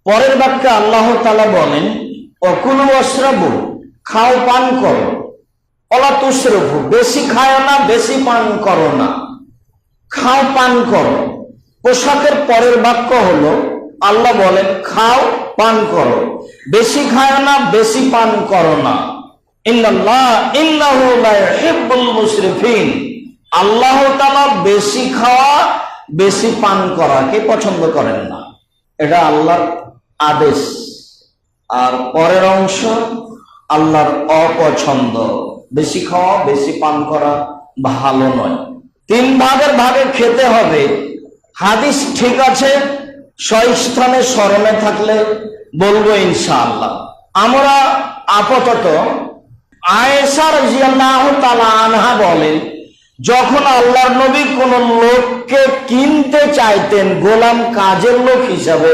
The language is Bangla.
পরের বাক্যে আল্লাহ তাআলা বলেন, অকুলু ওয়াশরাবু, খাও পান করো, ওয়ালা তুসরিফু, বেশি খাও না, বেশি পান করো না, খাও পান করো। পোশাকের পরের বাক্য হলো আল্লাহ বলেন খাও পান করো, বেশি খাও না, বেশি পান করো না। ইন্নাহু লা ইউহিব্বুল মুসরিফিন, আল্লাহ তাআলা বেশি খাওয়া বেশি পান করাকে পছন্দ করেন না। এটা আল্লাহর আদেশ, আর পরের অংশ আল্লাহর অপছন্দ। বেশি খাওয়া বেশি পান করা ভালো নয়। 3 ভাগের ভাগে খেতে হবে। হাদিস ঠিক আছে, স্বস্থানে স্মরণে থাকলে বলবো ইনশাআল্লাহ। আমরা আপাতত আয়েশা রাদিয়াল্লাহু তাআলা আনহা বলেন, যখন আল্লাহর নবী কোন লোককে কিনতে চাইতেন গোলাম কাজের লোক হিসাবে,